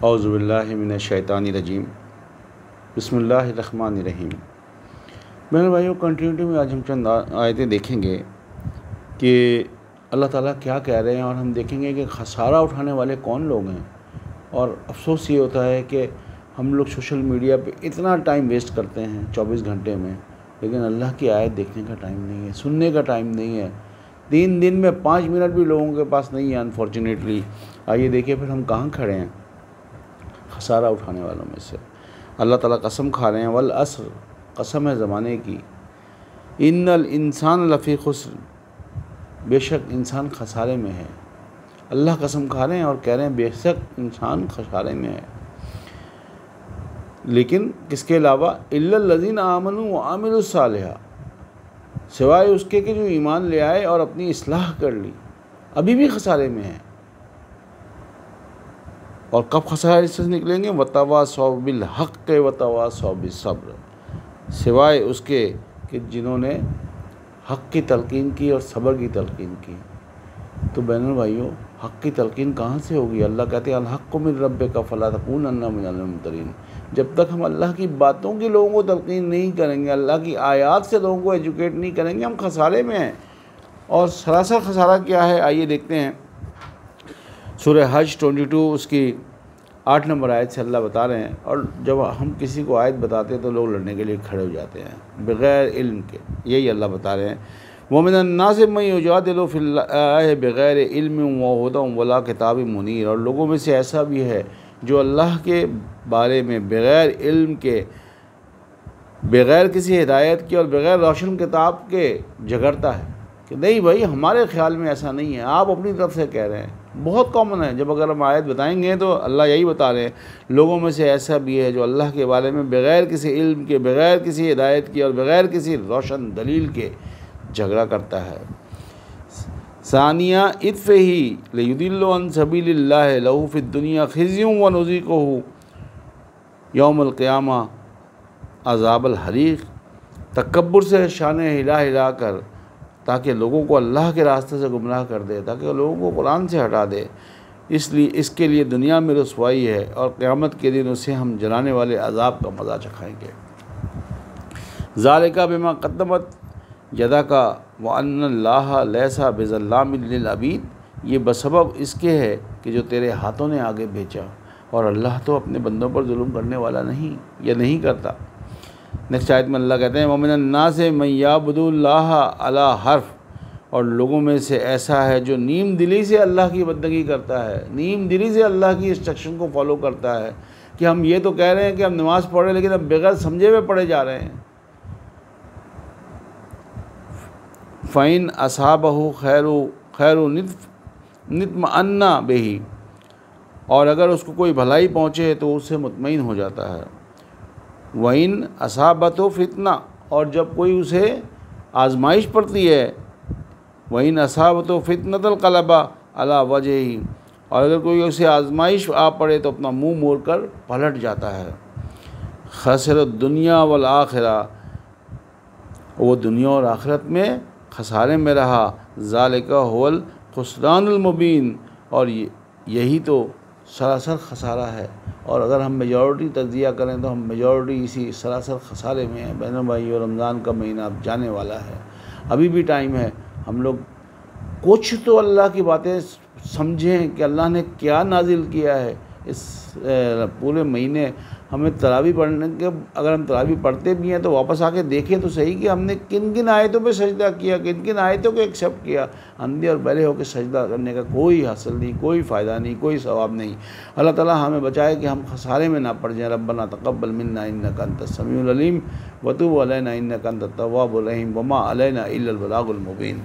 औज़ुबिल्लाहि मिनश्शैतानिर्रजीम बिस्मिल्लाहिर्रहमानिर्रहीम। मेरे भाइयों, कंटिन्यूटी में आज हम चंद आयतें देखेंगे कि अल्लाह ताला क्या कह रहे हैं, और हम देखेंगे कि खसारा उठाने वाले कौन लोग हैं। और अफसोस ये होता है कि हम लोग सोशल मीडिया पे इतना टाइम वेस्ट करते हैं 24 घंटे में, लेकिन अल्लाह की आयत देखने का टाइम नहीं है, सुनने का टाइम नहीं है। 3 दिन में 5 मिनट भी लोगों के पास नहीं है, अनफॉर्चुनेटली। आइए देखिए फिर हम कहाँ खड़े हैं खसारा उठाने वालों में से। अल्लाह ताला कसम खा रहे हैं, वल अस्र, कसम है ज़माने की, इन्नल इंसान लफ़ी खुस्र, बेशक इंसान खसारे में है। अल्लाह कसम खा रहे हैं और कह रहे हैं बेशक इंसान खसारे में है। लेकिन किसके अलावा, इल्लल लज़ीना आमनू व आमिलुस सालिहा, सिवाय उसके कि जो ईमान ले आए और अपनी इस्लाह कर ली, अभी भी खसारे में है। और कब खसारे से निकलेंगे, वतवासौ बिल हक़ वतवासौ बिस्सब्र, सिवाय उसके कि जिन्होंने हक़ की तलकीन की और सब्र की तलकीन की। तो बहनों भाइयों, हक़ की तलकीन कहाँ से होगी? अल्लाह कहते हैं अल हक़्क़ु मिन रब्बिका फला तकूनन्ना मिनल मुमतरीन। जब तक हम अल्लाह की बातों की लोगों को तलकीन नहीं करेंगे, अल्लाह की आयात से लोगों को एजुकेट नहीं करेंगे, हम खसारे में हैं। और सरासर खसारा क्या है, आइए देखते हैं। सूरह हज 22 उसकी 8 नंबर आयत से अल्लाह बता रहे हैं। और जब हम किसी को आयत बताते हैं तो लोग लड़ने के लिए खड़े हो जाते हैं बग़ैर इल्म के। यही अल्लाह बता रहे हैं, वमिनन नासि मन युजादिलु फिल्लाहि बग़ैर इल्मिन व हुदन वला किताबिन मुनीर। और लोगों में से ऐसा भी है जो अल्लाह के बारे में बग़ैर इल्म के, बग़ैर किसी हिदायत के और बग़ैर रोशन किताब के झगड़ता है कि नहीं भाई, हमारे ख्याल में ऐसा नहीं है, आप अपनी तरफ से कह रहे हैं। बहुत कॉमन है। जब अगर हम आयत बताएंगे तो अल्लाह यही बता रहे हैं, लोगों में से ऐसा भी है जो अल्लाह के बारे में बग़ैर किसी इल्म के, बग़ैर किसी हिदायत के और बग़ैर किसी रोशन दलील के झगड़ा करता है। सानिया इत्फ़ही लियुदिल्लु अन सबीलिल्लाहि लहू फ़िद दुनिया ख़िज़्युन व नुज़ीक़ुहु यौमल क़ियामा अज़ाबल हरीक़। तकब्बुर से शानें हिला हिला कर, ताकि लोगों को अल्लाह के रास्ते से गुमराह कर दे, ताकि लोगों को कुरान से हटा दे। इसलिए इसके लिए दुनिया में रुसवाई है और क़यामत के दिन उसे हम जलाने वाले अज़ाब का मज़ा चखाएँगे। ज़ालिका बिमा क़द्दमत यदाका व अन्नल्लाह लैसा बिज़ल्लामिन लिल अबीद। ये बसबब इसके है कि जो तेरे हाथों ने आगे भेजा, और अल्लाह तो अपने बंदों पर जुल्म करने वाला नहीं, या नहीं करता। नेक्स्ट आयत में अल्लाह कहते हैं, वमिनन नासि मन याबुदुल्लाह अला हर्फ। और लोगों में से ऐसा है जो नीम दिली से अल्लाह की बंदगी करता है, नीम दिली से अल्लाह की इंस्ट्रक्शन को फॉलो करता है। कि हम ये तो कह रहे हैं कि हम नमाज़ पढ़ रहे हैं, लेकिन अब बगैर समझे हुए पढ़े जा रहे हैं। फ़इन असाबहु खैरु नित्मअन्ना बिही। और अगर उसको कोई भलाई पहुँचे तो उससे मुतमईन हो जाता है। वइन असाबतो फितना। और जब कोई उसे आजमाइश पड़ती है, वइन असाबतो फितनतल क़लबा अला वजही। और अगर कोई उसे आजमाइश आ पड़े तो अपना मुंह मोड़ कर पलट जाता है। खसर दुनिया वल आखिरा, वो दुनिया और आखिरत में खसारे में रहा। ज़ालिका हुवल खुस्रानुल मुबीन। और यही तो सरासर खसारा है। और अगर हम मेजॉरिटी तज्जिया करें तो हम मेजॉरिटी इसी सरासर खसारे में हैं। बहनों भाइयों, रमज़ान का महीना अब जाने वाला है, अभी भी टाइम है। हम लोग कुछ तो अल्लाह की बातें समझें कि अल्लाह ने क्या नाजिल किया है इस पूरे महीने। हमें तरावी पढ़ने के, अगर हम तरावी पढ़ते भी हैं तो वापस आके देखें तो सही कि हमने किन किन आयतों पे सजदा किया, किन किन आयतों को एक्सेप्ट किया। अंधे और बहरे होकर सजदा करने का कोई हासिल नहीं, कोई फ़ायदा नहीं, कोई सवाब नहीं। अल्लाह ताला हमें बचाए कि हम खसारे में ना पड़ जाएं। रब्बना तक़ब्बल मिन्ना इन्नका अंतस समीउल अलीम व तुब अलैना इन्नका अंतत तव्वाबुर रहीम वमा अलैना इल्लल बलागुल मुबीन।